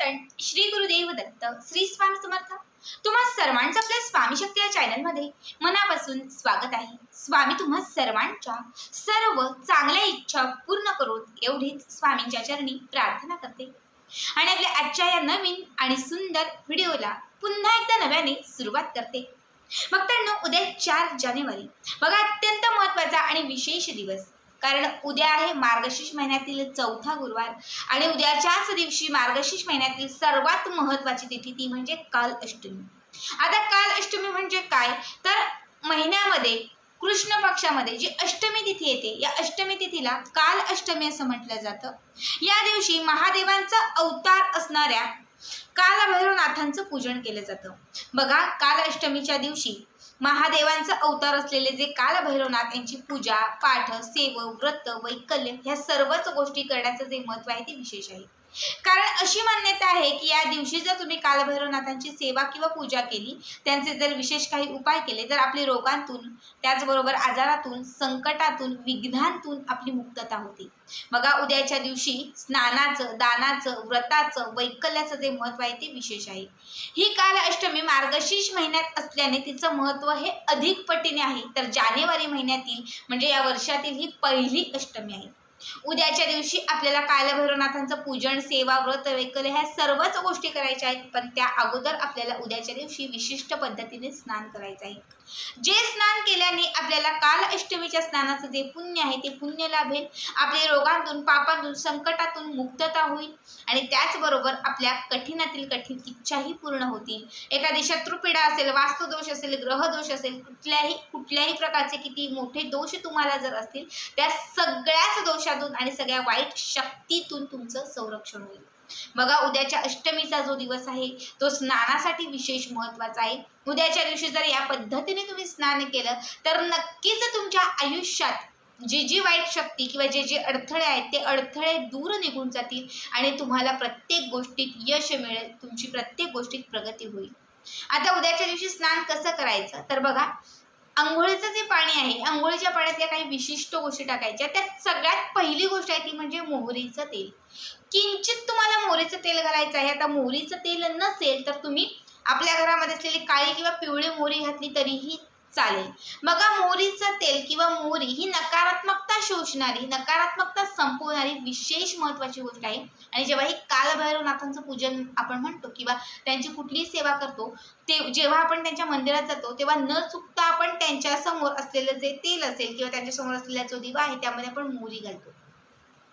कीर्तन श्री गुरुदेव दत्त श्री स्वामी समर्थ। तुम्हा सर्वांचं आपल्या स्वामी शक्ती या चॅनलमध्ये मनापासून स्वागत आहे। स्वामी तुम्हा सर्वांच्या सर्व चांगल्या इच्छा पूर्ण करोत एवढीच स्वामींच्या चरणी प्रार्थना करते आणि आपल्या आजच्या या नवीन आणि सुंदर व्हिडिओला पुन्हा एकदा नव्याने सुरुवात करते। भक्तांनो, उद्या 4 जानेवारी बघा अत्यंत महत्त्वाचा आणि विशेष दिवस, कारण उद्या आहे मार्गशीर्ष महिन्यातील चौथा गुरुवार आणि उद्याच्याच दिवशी मार्गशीर्ष महिन्यातील सर्वात महत्त्वाची तिथी ती म्हणजे काल अष्टमी। आता काल अष्टमी म्हणजे काय, तर महिन्यामध्ये कृष्ण पक्षामध्ये जी अष्टमी तिथी येते या अष्टमी तिथीला काल अष्टमी असं म्हटलं जातं। या दिवशी महादेवांचा अवतार असणाऱ्या कालभैरवनाथांचं पूजन केलं जातं। बघा, काल अष्टमीच्या दिवशी महादेवांचा अवतार असलेले जे कालभैरवनाथ यांची पूजा पाठ सेवा व्रत वैकल्य ह्या सर्वच गोष्टी करण्याचं जे महत्त्व आहे ते विशेष आहे। कारण अशी मान्यता आहे की या दिवशी जर तुम्ही कालभैरवनाथांची सेवा किंवा पूजा केली, त्यांचे जर विशेष काही उपाय केले तर आपली रोगांतून त्याचबरोबर आजारातून संकटातून विघ्नांतून आपली मुक्तता होते। बघा, उद्याच्या दिवशी स्नानाचं दानाचं व्रताचं वैकल्याचं जे महत्त्व आहे ते विशेष आहे। ही काल अष्टमी मार्गशीर्ष महिन्यात असल्याने तिचं महत्त्व हे अधिक पटीने आहे, तर जानेवारी महिन्यातील म्हणजे या वर्षातील ही पहिली अष्टमी आहे। उद्याच्या दिवशी आपल्याला कालभैरवनाथांचं पूजन सेवा व्रत वैकल्य ह्या सर्वच गोष्टी करायच्या आहेत, पण त्या अगोदर आपल्याला उद्याच्या दिवशी विशिष्ट पद्धतीने स्नान करायचं आहे। जे स्नान केल्याने आपल्याला काल अष्टमीच्या स्नानाचं जे पुण्य आहे ते पुण्य लाभेल, आपले रोगांतून पापांतून संकटातून मुक्तता होईल आणि त्याचबरोबर आपल्या कठीणातील कठीण इच्छाही पूर्ण होतील। एखादी शत्रुपीडा असेल, वास्तुदोष असेल, ग्रहदोष असेल, कुठल्याही प्रकारचे किती मोठे दोष तुम्हाला जर असतील त्या सगळ्याच दोषातून आणि सगळ्या वाईट शक्तीतून तुमचं संरक्षण होईल। बघा, उद्याच्या अष्टमीचा जो दिवस आहे तो स्नानासाठी विशेष महत्त्वाचा आहे। उद्याच्या दिवशी जर या पद्धतीने तुम्ही स्नान केलं तर नक्कीच तुमच्या आयुष्यात जी वाईट शक्ती किंवा जे अडथळे आहेत ते अडथळे दूर निघून जातील आणि तुम्हाला प्रत्येक गोष्टीत यश मिळेल, तुमची प्रत्येक गोष्टीत प्रगती होईल। आता उद्याच्या दिवशी स्नान कसं करायचं, तर बघा, अंघोळीचं जे पाणी आहे अंघोळीच्या पाण्यातल्या काही विशिष्ट गोष्टी टाकायच्या। त्यात सगळ्यात पहिली गोष्ट आहे ती म्हणजे मोहरीचं तेल। किंचित तुम्हाला मोहरीचं तेल घालायचं आहे। आता मोहरीचं तेल नसेल तर तुम्ही आपल्या घरामध्ये असलेली काळी किंवा पिवळी मोहरी घातली तरीही चालेल। बघा, मोहरीचं तेल किंवा मोहरी ही नकारात्मकता शोषणारी नकारात्मकता संपवणारी विशेष महत्त्वाची गोष्ट आहे आणि जेव्हा ही कालभैरवनाथांचं पूजन आपण म्हणतो किंवा त्यांची कुठलीही सेवा करतो ते जेव्हा आपण त्यांच्या मंदिरात जातो तेव्हा न चुकता आपण त्यांच्या समोर असलेलं जे तेल असेल किंवा त्यांच्या समोर असलेला जो दिवा आहे त्यामध्ये आपण मोहरी घालतो।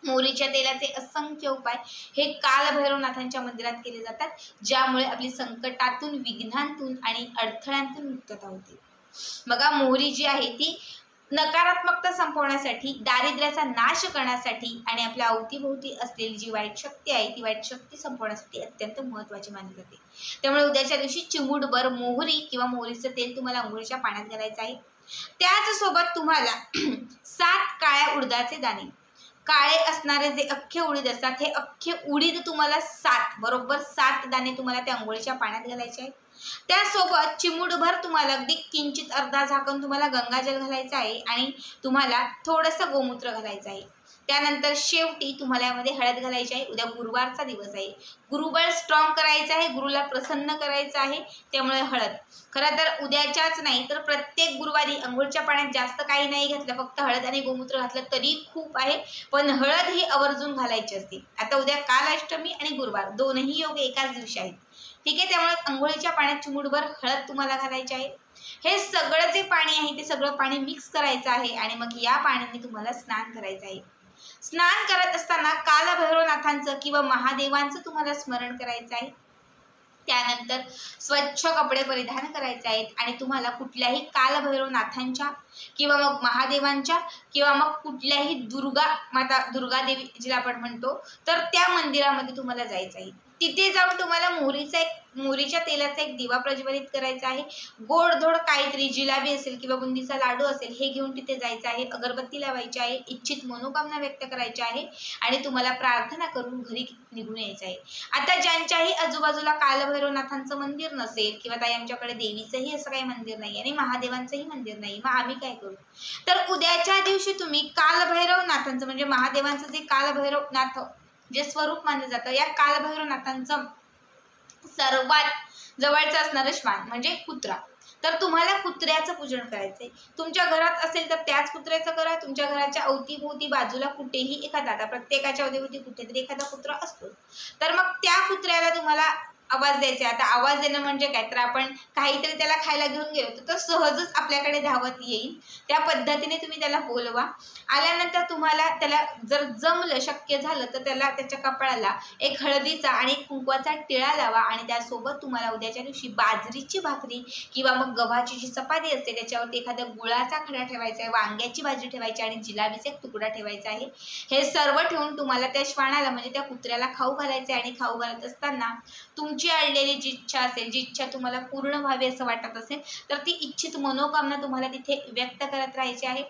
मोहरीच्या तेलाचे असंख्य उपाय हे कालभैरवनाथांच्या मंदिरात केले जातात, ज्यामुळे आपली संकटातून विघ्नांतून आणि अडथळ्यांतून मुक्तता होते। बघा, मोहरी जी आहे ती नकारात्मकता संपवण्यासाठी दारिद्र्याचा नाश करण्यासाठी आणि आपल्या अवतीभोवती असलेली जी वाईट शक्ती आहे ती वाईट शक्ती संपवण्यासाठी अत्यंत महत्त्वाची मानली जाते। त्यामुळे उद्याच्या दिवशी चिमूटभर मोहरी किंवा मोहरीचं तेल तुम्हाला अंघोळीच्या पाण्यात घालायचं आहे। त्याचसोबत तुम्हाला 7 काळ्या उडदाचे दाणे, काळे असणारे जे अख्खे उडीद असतात हे अख्खे उडीद तुम्हाला 7 दाणे तुम्हाला त्या अंघोळीच्या पाण्यात घालायचे आहेत। त्यासोबत चिमूटभर तुम्हाला अगदी किंचित अर्धा झाकण तुम्हाला गंगाजल घालायचं आहे आणि तुम्हाला थोडंसं गोमूत्र घालायचं आहे। त्यानंतर शेवटी तुम्हाला यामध्ये हळद घालायची आहे। उद्या गुरुवारचा दिवस आहे, गुरुबळ स्ट्रॉंग करायचं आहे, गुरुला प्रसन्न करायचं आहे, त्यामुळे हळद खरं तर उद्याच्याच नाही तर प्रत्येक गुरुवारी अंघोळीच्या पाण्यात जास्त काही नाही घातलं, फक्त हळद आणि गोमूत्र घातलं तरी खूप आहे, पण हळद ही आवर्जून घालायची असते। आता उद्या काल अष्टमी आणि गुरुवार दोनही योग एकाच दिवशी आहेत, ठीक आहे, त्यामुळे अंघोळीच्या पाण्यात चिमूटभर हळद तुम्हाला घालायची आहे। हे सगळं जे पाणी आहे ते सगळं पाणी मिक्स करायचं आहे आणि मग या पाण्याने तुम्हाला स्नान करायचं आहे। स्नान करत असताना कालभैरवनाथांचं किंवा महादेवांचं तुम्हाला स्मरण करायचं आहे। त्यानंतर स्वच्छ कपडे परिधान करायचे आहेत आणि तुम्हाला कुठल्याही कालभैरवनाथांच्या किंवा मग महादेवांच्या किंवा मग कुठल्याही दुर्गा देवी जिला आपण म्हणतो तर त्या मंदिरामध्ये तुम्हाला जायचं आहे। तिथे जाऊन तुम्हाला मोहरीच्या तेलाचा एक दिवा प्रज्वलित करायचा आहे। गोडधोड काहीतरी जिलाबी असेल किंवा बुंदीचा लाडू असेल हे घेऊन तिथे जायचं आहे। अगरबत्ती लावायची आहे, इच्छित मनोकामना व्यक्त करायची आहे आणि तुम्हाला प्रार्थना करून घरी निघून यायचं आहे। आता ज्यांच्याही आजूबाजूला कालभैरवनाथांचं मंदिर नसेल किंवा ताई आमच्याकडे देवीचंही असं काही मंदिर नाही आणि महादेवांचंही मंदिर नाही, मग आम्ही काय करू, तर उद्याच्या दिवशी तुम्ही कालभैरवनाथांचं म्हणजे महादेवांचं जे कालभैरवनाथ जे स्वरूप मानलं जातं या कालभैरवनाथांचं सर्वात जवळचं असणारं श्वान म्हणजे कुत्रा. तर तुम्हाला कुत्र्याचं पूजन करायचंय. तुमच्या घरात असेल तर त्याच कुत्र्याचं करा. तुमच्या घराच्या अवतीभोवती बाजूला कुठेही एखादा, आता प्रत्येकाच्या अवतीभोवती कुठेतरी एखादा कुत्रा असतो, तर मग त्या कुत्र्याला तुम्हाला आवाज द्यायचा. आता आवाज देणं म्हणजे काय, तर आपण काहीतरी त्याला खायला घेऊन गेलो तर तो सहजच आपल्याकडे धावत येईल. त्या पद्धतीने तुम्ही त्याला बोलवा. आल्यानंतर तुम्हाला त्याला जर जमलं, शक्य झालं तर त्याला त्याच्या कपाळाला एक हळदीचा आणि एक कुंकवाचा टिळा लावा आणि त्यासोबत तुम्हाला उद्याच्या दिवशी बाजरीची भाकरी किंवा मग गव्हाची जी चपाती असते त्याच्यावरती एखादा गुळाचा खडा ठेवायचा आहे, वांग्याची भाजी ठेवायची आणि जिलाबीचा एक तुकडा ठेवायचा आहे. हे सर्व ठेवून तुम्हाला त्या श्वानाला म्हणजे त्या कुत्र्याला खाऊ घालायचे आणि खाऊ घालत असताना तुमची अडलेली जी इच्छा असेल, जी इच्छा तुम्हाला पूर्ण व्हावी असं वाटत असेल, तर ती इच्छित मनोकामना तुम्हाला तिथे व्यक्त करत राहायची आहे.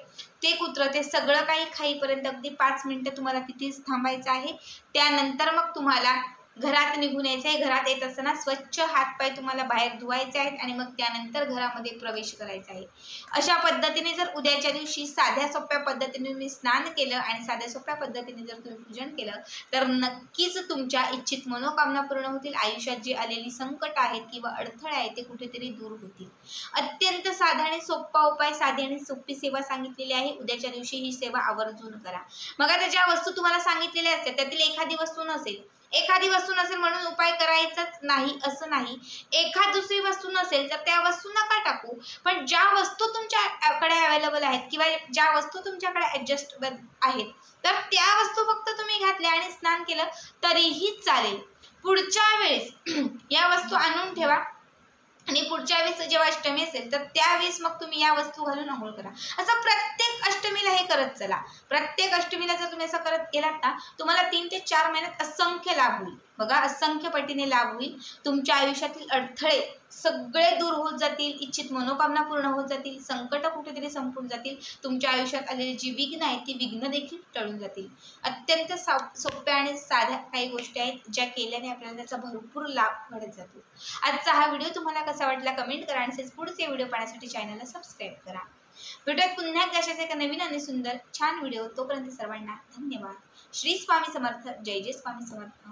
ते कुत्र ते सगळं काही खाईपर्यंत अगदी 5 मिनिटं तुम्हाला तिथेच थांबायचं आहे. त्यानंतर मग तुम्हाला घरात निघून यायचं आहे. घरात येत असताना स्वच्छ हातपाय तुम्हाला बाहेर धुवायचे आहेत आणि मग त्यानंतर घरामध्ये प्रवेश करायचा आहे. अशा पद्धतीने जर उद्याच्या दिवशी साध्या सोप्या पद्धतीने तुम्ही स्नान केलं आणि साध्या सोप्या पद्धतीने जर तुम्ही पूजन केलं तर नक्कीच तुमच्या इच्छित मनोकामना पूर्ण होतील. आयुष्यात जी आलेली संकट आहेत किंवा अडथळे आहेत ते कुठेतरी दूर होतील. अत्यंत साधा आणि सोपा उपाय, साधी आणि सोपी सेवा सांगितलेली आहे. उद्याच्या दिवशी ही सेवा आवर्जून करा. मग आता ज्या वस्तू तुम्हाला सांगितलेल्या असतात त्यातील एखादी वस्तू नसेल म्हणून उपाय करायचाच नाही असं नाही. एखाद दुसरी वस्तू नसेल तर त्या वस्तू नका टाकू, पण ज्या वस्तू तुमच्याकडे अवेलेबल आहेत किंवा ज्या वस्तू तुमच्याकडे ॲडजस्टेबल आहेत तर त्या वस्तू फक्त तुम्ही घातल्या आणि स्नान केलं तरीही चालेल. पुढच्या वेळेस या वस्तू आणून ठेवा आणि पुढच्या वेळेस जेव्हा अष्टमी असेल तर त्यावेळेस मग तुम्ही या वस्तू घालून आंघोळ करा. असं प्रत्येक अष्टमीला हे करत चला. प्रत्येक अष्टमीला जर तुम्ही असं करत गेलात ना, तुम्हाला 3 ते 4 महिन्यात असंख्य लाभ होईल. बघा, असंख्य पटीने लाभ होईल. तुमच्या आयुष्यातील अडथळे सगळे दूर होत जातील, इच्छित मनोकामना पूर्ण होत जातील, संकट कुठेतरी संपून जातील. तुमच्या आयुष्यात आलेली जी विघ्न आहेत ती विघ्न देखील टळून जातील. अत्यंत सोप्या आणि साध्या काही गोष्टी आहेत ज्या केल्याने आपल्याला त्याचा भरपूर लाभ मिळत जातो. आजचा हा व्हिडिओ तुम्हाला कसा वाटला कमेंट करा आणि पुढचे व्हिडिओ पाहण्यासाठी चॅनलला सबस्क्राईब करा. भेटूयात पुन्हा एकदा अशाच एका नवीन आणि सुंदर छान व्हिडिओ. तोपर्यंत सर्वांना धन्यवाद. श्री स्वामी समर्थ. जय जय स्वामी समर्थ.